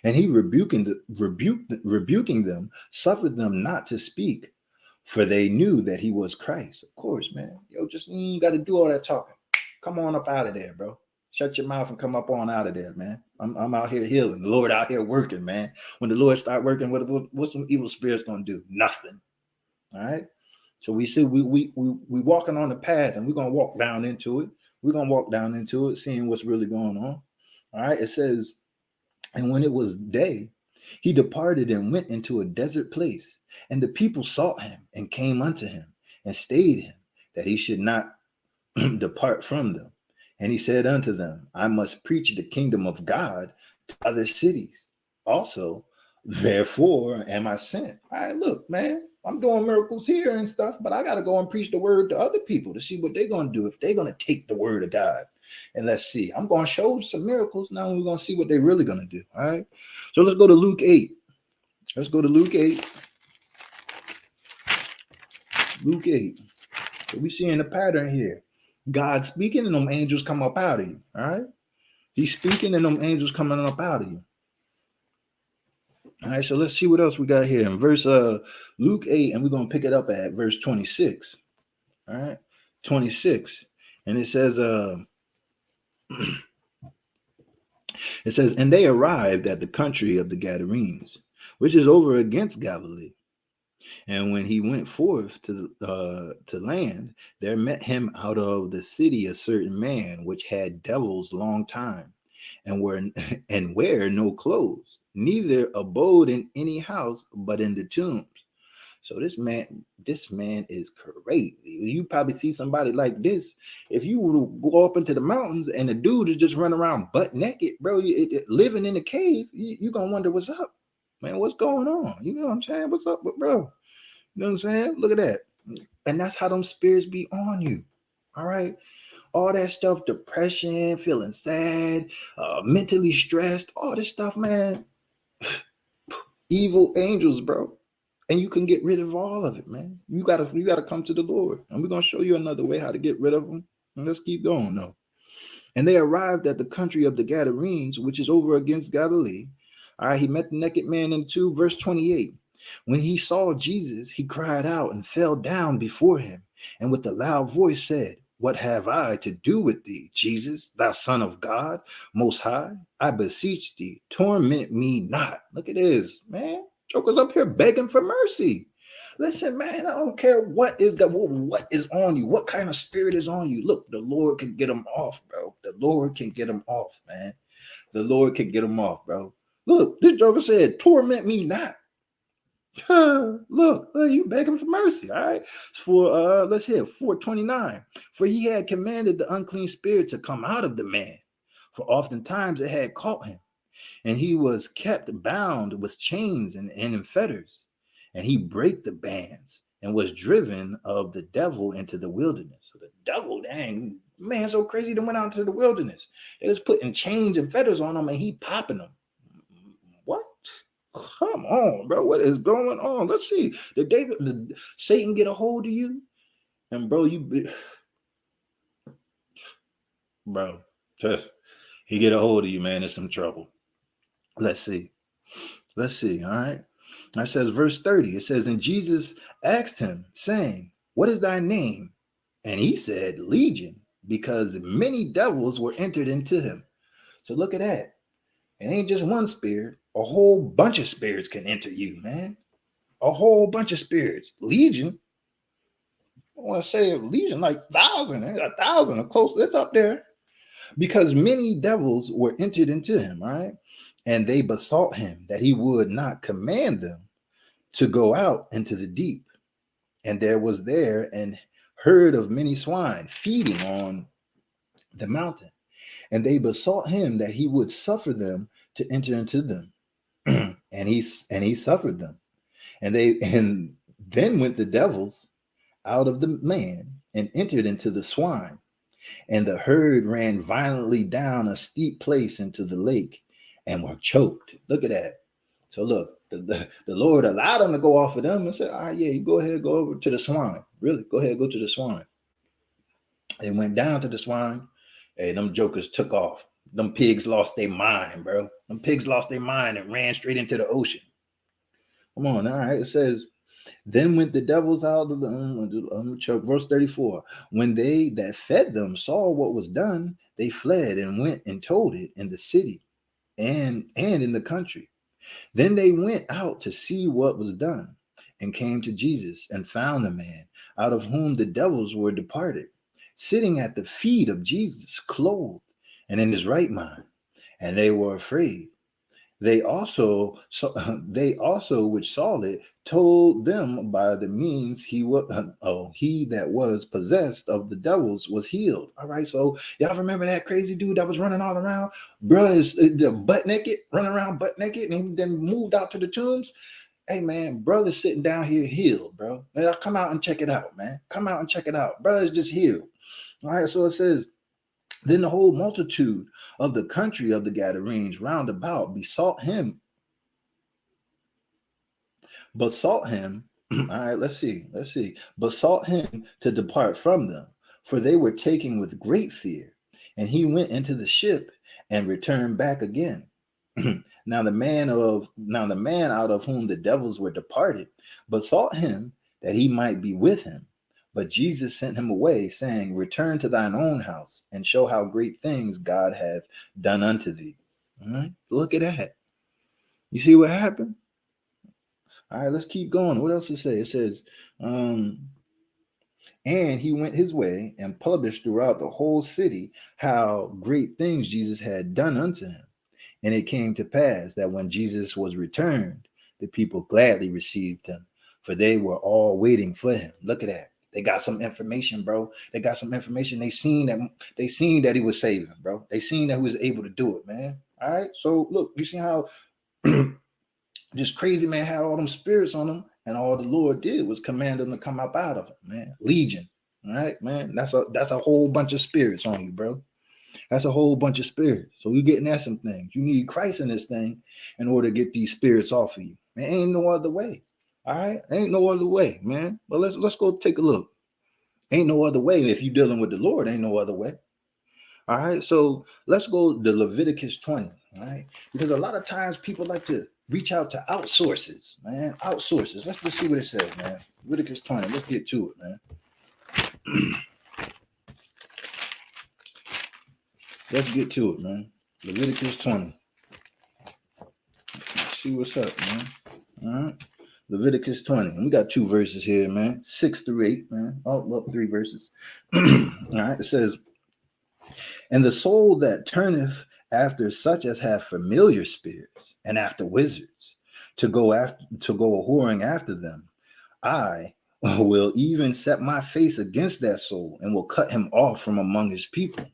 And he rebuking them, suffered them not to speak, for they knew that he was Christ. Of course, man. Yo, just you got to do all that talking. Come on up out of there, bro. Shut your mouth and come up on out of there, man. I'm out here healing. The Lord out here working, man. When the Lord start working, what's some evil spirits gonna do? Nothing. All right. So we see we walking on the path, and we're gonna walk down into it. We're gonna walk down into it, seeing what's really going on. All right. It says, and when it was day, he departed and went into a desert place, and the people sought him and came unto him and stayed him, that he should not depart from them. And he said unto them, I must preach the kingdom of God to other cities also. Therefore am I sent. All right, look, man, I'm doing miracles here and stuff, but I got to go and preach the word to other people to see what they're going to do, if they're going to take the word of God. And let's see. I'm going to show some miracles. Now we're going to see what they're really going to do. All right. So let's go to Luke 8. Let's go to Luke 8. Luke 8. So we seeing the pattern here. God speaking and them angels come up out of you. All right. He's speaking and them angels coming up out of you. All right. So let's see what else we got here in verse Luke 8, and we're going to pick it up at verse 26. All right. 26. And it says, and they arrived at the country of the Gadarenes, which is over against Galilee. And when he went forth to land, there met him out of the city a certain man which had devils long time, and wear no clothes, neither abode in any house, but in the tombs. So this man is crazy. You probably see somebody like this. If you were to go up into the mountains and the dude is just running around butt naked, bro, living in a cave, you're going to wonder what's up. Man, what's going on? You know what I'm saying? What's up, bro? You know what I'm saying? Look at that. And that's how them spirits be on you. All right. All that stuff, depression, feeling sad, mentally stressed, all this stuff, man. Evil angels, bro. And you can get rid of all of it, man. You gotta come to the Lord. And we're gonna show you another way how to get rid of them. And let's keep going, though. And they arrived at the country of the Gadarenes, which is over against Galilee. All right, he met the naked man in 2, verse 28. When he saw Jesus, he cried out and fell down before him, and with a loud voice said, What have I to do with thee, Jesus, thou Son of God, Most High? I beseech thee, torment me not. Look at this, man. Joker's up here begging for mercy. Listen, man, I don't care what is on you, what kind of spirit is on you. Look, the Lord can get them off, bro. The Lord can get them off, man. The Lord can get them off, bro. Look, this Joker said, torment me not. Look, you begging for mercy. All right. For let's hear 429. For he had commanded the unclean spirit to come out of the man, for oftentimes it had caught him, and he was kept bound with chains and in fetters, and he brake the bands and was driven of the devil into the wilderness. So the devil, dang, man, so crazy, they went out into the wilderness. They was putting chains and fetters on him, and he popping them. What? Come on, bro. What is going on? Let's see. Did Satan get a hold of you? And bro, he get a hold of you, man. There's some trouble. Let's see. All right. That says verse 30. It says, and Jesus asked him, saying, What is thy name? And he said, Legion, because many devils were entered into him. So look at that. It ain't just one spirit. A whole bunch of spirits can enter you, man. A whole bunch of spirits. Legion. I want to say legion, like 1,000. 1,000, close. It's up there. Because many devils were entered into him, right? And they besought him that he would not command them to go out into the deep. And there was there an herd of many swine feeding on the mountain. And they besought him that he would suffer them to enter into them. and he suffered them. And then went the devils out of the man and entered into the swine. And the herd ran violently down a steep place into the lake and were choked. Look at that. So look, the Lord allowed them to go off of them and said, all right, yeah, you go ahead, go over to the swine. Really, go ahead, go to the swine. They went down to the swine. Hey, them jokers took off. Them pigs lost their mind, bro. Them pigs lost their mind and ran straight into the ocean. Come on, all right. It says, then went the devils out of the choke. Verse 34. When they that fed them saw what was done, they fled and went and told it in the city and in the country. Then they went out to see what was done and came to Jesus and found the man out of whom the devils were departed, sitting at the feet of Jesus, clothed and in his right mind. And they were afraid. They also which saw it told them by the means he that was possessed of the devils was healed. All right, so y'all remember that crazy dude that was running all around, bro, is the butt naked, running around butt naked, and he then moved out to the tombs. Hey man, brother's sitting down here healed, bro. Man, come out and check it out, man. Come out and check it out. Brother's just healed. All right, so it says, then the whole multitude of the country of the Gadarenes round about besought him. Besought him, all right, let's see. Besought him to depart from them, for they were taken with great fear. And he went into the ship and returned back again. Now the man out of whom the devils were departed besought him that he might be with him. But Jesus sent him away, saying, return to thine own house and show how great things God hath done unto thee. All right, look at that. You see what happened? All right, let's keep going. What else does it say? It says, and he went his way and published throughout the whole city how great things Jesus had done unto him. And it came to pass that when Jesus was returned, the people gladly received him, for they were all waiting for him. Look at that. They got some information, bro. They got some information. They seen that he was saving, bro. They seen that he was able to do it, man. All right. So look, you see how this crazy man had all them spirits on him, and all the Lord did was command them to come up out of him, man. Legion. All right, man. That's a whole bunch of spirits on you, bro. That's a whole bunch of spirits. So you're getting at some things. You need Christ in this thing in order to get these spirits off of you. There ain't no other way. All right, ain't no other way, man. But let's go take a look. Ain't no other way. If you're dealing with the Lord, ain't no other way. All right, so let's go to Leviticus 20. All right, because a lot of times people like to reach out to outsources, man. Outsources. Let's just see what it says, man. Leviticus 20. Let's get to it, man. Let's get to it, man. Leviticus 20. Let's see what's up, man. All right. Leviticus 20. And we got 2 verses here, man. 6 through 8, man. Oh, look, 3 verses. All right. It says, and the soul that turneth after such as have familiar spirits and after wizards to go a whoring after them, I will even set my face against that soul and will cut him off from among his people.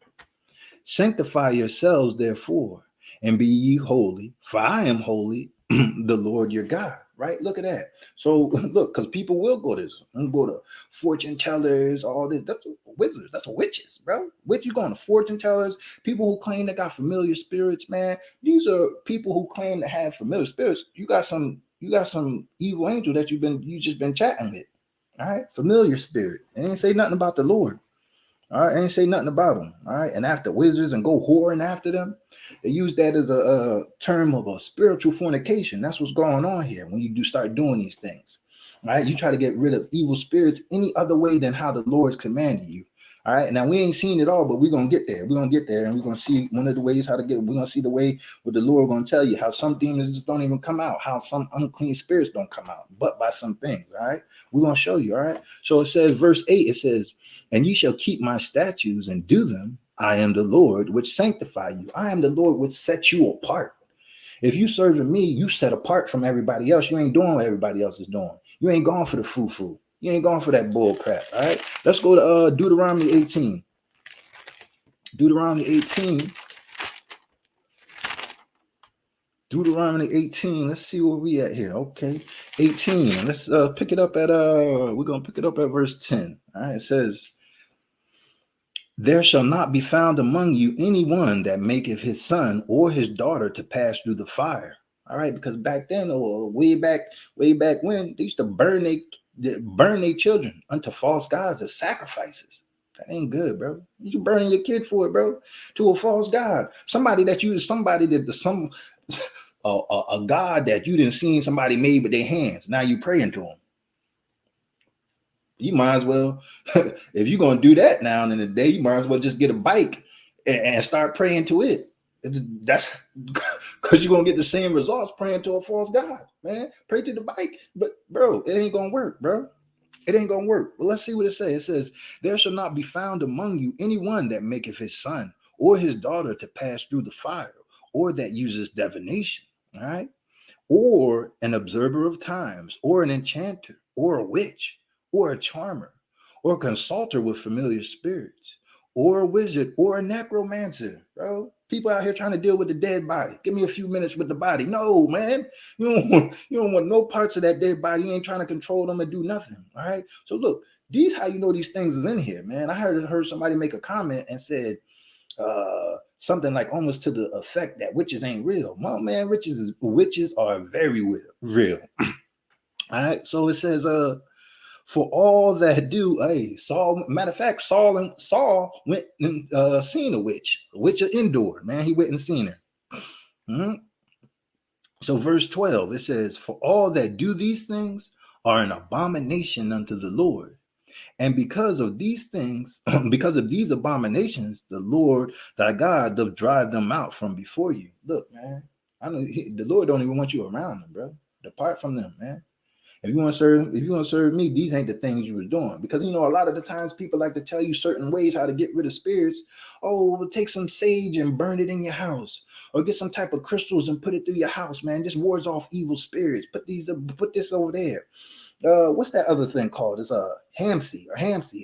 Sanctify yourselves, therefore, and be ye holy, for I am holy, the Lord your God. Right? Look at that. So look, because people will go to fortune tellers, all this. That's wizards. That's witches, bro. You going to fortune tellers? People who claim they got familiar spirits, man. These are people who claim to have familiar spirits. You got some evil angel that you just been chatting with. All right, familiar spirit. They ain't say nothing about the Lord. All right, ain't say nothing about them. All right, and after wizards and go whoring after them, they use that as a term of a spiritual fornication. That's what's going on here when you do start doing these things. All right, you try to get rid of evil spirits any other way than how the Lord's commanded you. All right, now we ain't seen it all, but we're gonna get there. We're gonna get there, and we're gonna see one of the ways how to get. We're gonna see the way what the Lord gonna tell you how some demons just don't even come out, how some unclean spirits don't come out, but by some things. All right, we're gonna show you. All right, so it says, verse 8. It says, "And ye shall keep my statutes and do them. I am the Lord which sanctify you. I am the Lord which set you apart. If you serving me, you set apart from everybody else. You ain't doing what everybody else is doing. You ain't going for the foo-foo. You ain't going for that bull crap. All right. Let's go to Deuteronomy 18. Deuteronomy 18. Deuteronomy 18. Let's see where we at here. Okay, 18. Let's pick it up at we're gonna pick it up at verse 10. All right, it says, there shall not be found among you anyone that maketh his son or his daughter to pass through the fire. All right, because back then, or way back when, they used to burn their children unto false gods as sacrifices. That ain't good, bro. You burning your kid for it, bro, to a false god. A god that you didn't see somebody made with their hands. Now you praying to him. You might as well, if you're gonna do that now in the day, you might as well just get a bike and start praying to it. That's because you're gonna get the same results praying to a false god, man. Pray to the bike, but bro, it ain't gonna work, bro. It ain't gonna work. Well, let's see what it says. It says, there shall not be found among you anyone that maketh his son or his daughter to pass through the fire, or that uses divination, all right, or an observer of times, or an enchanter, or a witch, or a charmer, or a consulter with familiar spirits, or a wizard, or a necromancer, bro. People out here trying to deal with the dead body. Give me a few minutes with the body. No, man. You don't want no parts of that dead body. You ain't trying to control them and do nothing. All right. So look, how you know these things is in here, man. I heard somebody make a comment and said something like almost to the effect that witches ain't real. Well, man, witches are very real. All right. So it says, for all that do, Saul, matter of fact, Saul went and seen a witch indoor, man. He went and seen her. Mm-hmm. So verse 12, it says, for all that do these things are an abomination unto the Lord. And because of these things, because of these abominations, the Lord thy God doth drive them out from before you. Look, man, I know the Lord don't even want you around them, bro. Depart from them, man. If you want to serve me, these ain't the things you were doing. Because a lot of the times people like to tell you certain ways how to get rid of spirits. Oh, take some sage and burn it in your house, or get some type of crystals and put it through your house, man. Just wards off evil spirits. Put this over there. What's that other thing called? It's a Hamsey.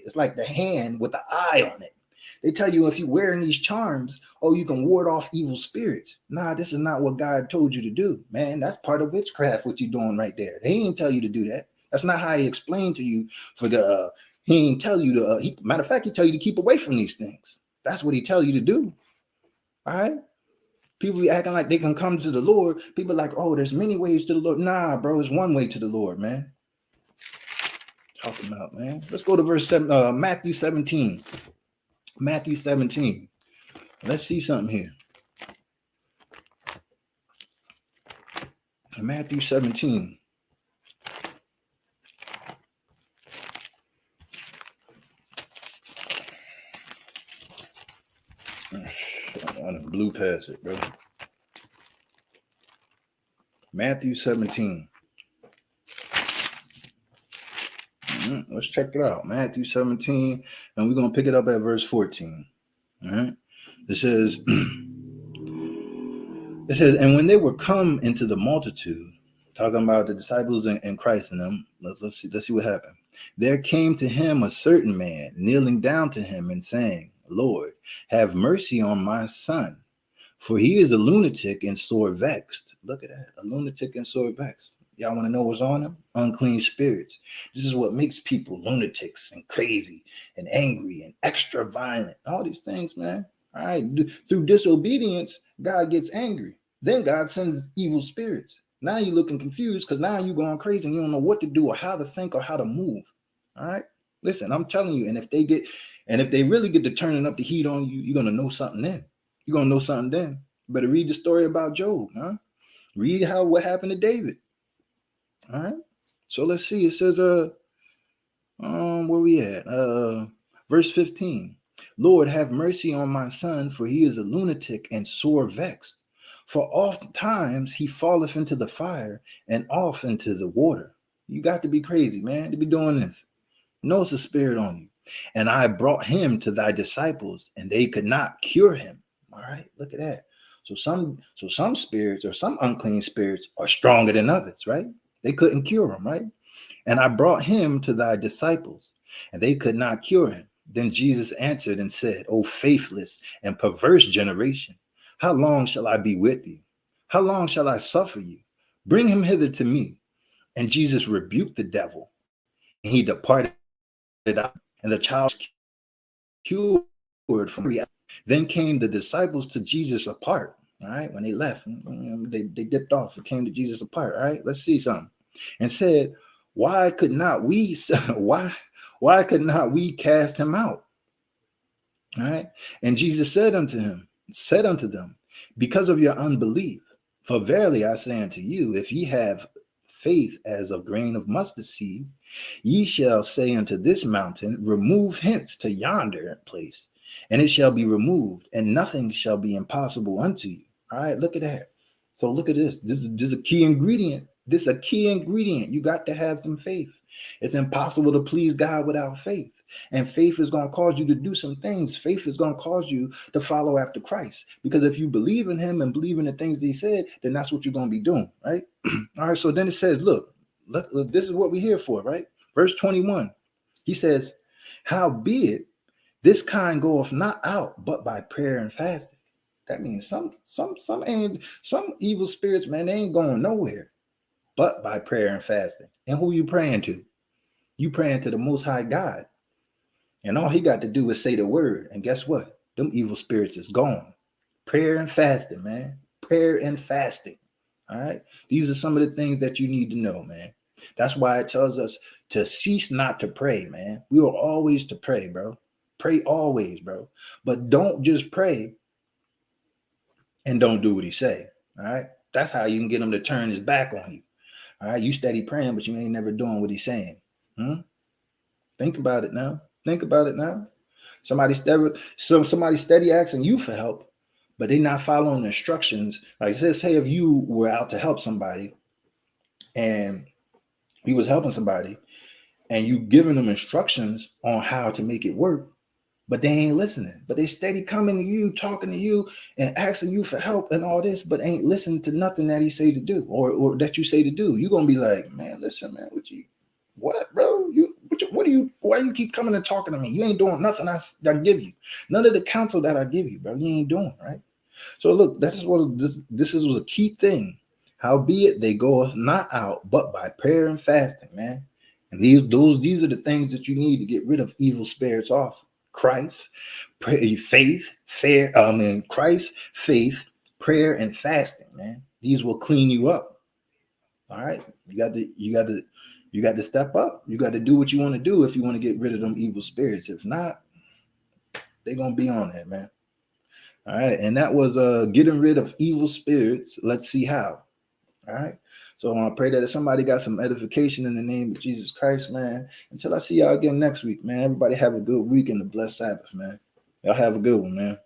It's like the hand with the eye on it. They tell you if you're wearing these charms, you can ward off evil spirits. Nah, this is not what God told you to do, man. That's part of witchcraft, what you're doing right there. They ain't tell you to do that. That's not how he explained to you. He ain't tell you to, matter of fact, he tell you to keep away from these things. That's what he tell you to do. All right? People be acting like they can come to the Lord. People like, there's many ways to the Lord. Nah, bro, it's one way to the Lord, man. Talking about, man. Let's go to verse 7, Matthew 17. Matthew 17. Let's see something here. Matthew 17. I done blew past it, bro. Matthew 17. Let's check it out. Matthew 17, and we're going to pick it up at verse 14. All right. It says, and when they were come into the multitude, talking about the disciples and Christ in them, let's see what happened. There came to him a certain man, kneeling down to him and saying, Lord, have mercy on my son, for he is a lunatic and sore vexed. Look at that, a lunatic and sore vexed. Y'all want to know what's on him? Unclean spirits. This is what makes people lunatics and crazy and angry and extra violent. All these things, man. All right. Through disobedience, God gets angry. Then God sends evil spirits. Now you're looking confused because now you're going crazy and you don't know what to do or how to think or how to move. All right. Listen, I'm telling you, and if they really get to turning up the heat on you, you're gonna know something then. You're gonna know something then. You better read the story about Job, huh? Read what happened to David. All right. So let's see. It says, where we at? Verse 15. Lord, have mercy on my son, for he is a lunatic and sore vexed. For oftentimes he falleth into the fire and off into the water. You got to be crazy, man, to be doing this. No, it's a spirit on you. And I brought him to thy disciples, and they could not cure him. All right, look at that. So some spirits or some unclean spirits are stronger than others, right? They couldn't cure him, right? And I brought him to thy disciples, and they could not cure him. Then Jesus answered and said, O faithless and perverse generation, how long shall I be with you? How long shall I suffer you? Bring him hither to me. And Jesus rebuked the devil, and he departed out, and the child was cured from reality. Then came the disciples to Jesus apart. All right, when they left, they dipped off and came to Jesus apart. All right, let's see something. And said, why could not we cast him out? All right. And Jesus said unto them, because of your unbelief. For verily I say unto you, if ye have faith as a grain of mustard seed, ye shall say unto this mountain, remove hence to yonder place, and it shall be removed, and nothing shall be impossible unto you. All right, look at that. So look at this. This is a key ingredient. This is a key ingredient. You got to have some faith. It's impossible to please God without faith. And faith is going to cause you to do some things. Faith is going to cause you to follow after Christ. Because if you believe in him and believe in the things he said, then that's what you're going to be doing, right? All right, so then it says, look, this is what we're here for, right? Verse 21, he says, howbeit this kind goeth not out but by prayer and fasting. That means some evil spirits, man, they ain't going nowhere but by prayer and fasting. And who you praying to? You praying to the Most High God. And all he got to do is say the word. And guess what? Them evil spirits is gone. Prayer and fasting, man. Prayer and fasting. All right. These are some of the things that you need to know, man. That's why it tells us to cease not to pray, man. We are always to pray, bro. Pray always, bro. But don't just pray and don't do what he say. All right. That's how you can get him to turn his back on you. All right. You steady praying, but you ain't never doing what he's saying. Think about it now. Think about it now. Somebody steady asking you for help, but they're not following the instructions. Like say if you were out to help somebody and you was helping somebody and you giving them instructions on how to make it work, but they ain't listening. But they steady coming to you, talking to you and asking you for help and all this, but ain't listening to nothing that he say to do or that you say to do. You're going to be like, man, listen, man, what, bro? Why you keep coming and talking to me? You ain't doing nothing I give you. None of the counsel that I give you, bro. You ain't doing, right? So look, this was a key thing. Howbeit they goeth not out, but by prayer and fasting, man. And these are the things that you need to get rid of evil spirits off. Christ, Christ, faith, prayer, and fasting, man. These will clean you up. All right. You got to step up. You got to do what you want to do if you want to get rid of them evil spirits. If not, they're going to be on that, man. All right. And that was getting rid of evil spirits. Let's see how. All right. So I want to pray that if somebody got some edification in the name of Jesus Christ, man. Until I see y'all again next week, man. Everybody have a good week and a blessed Sabbath, man. Y'all have a good one, man.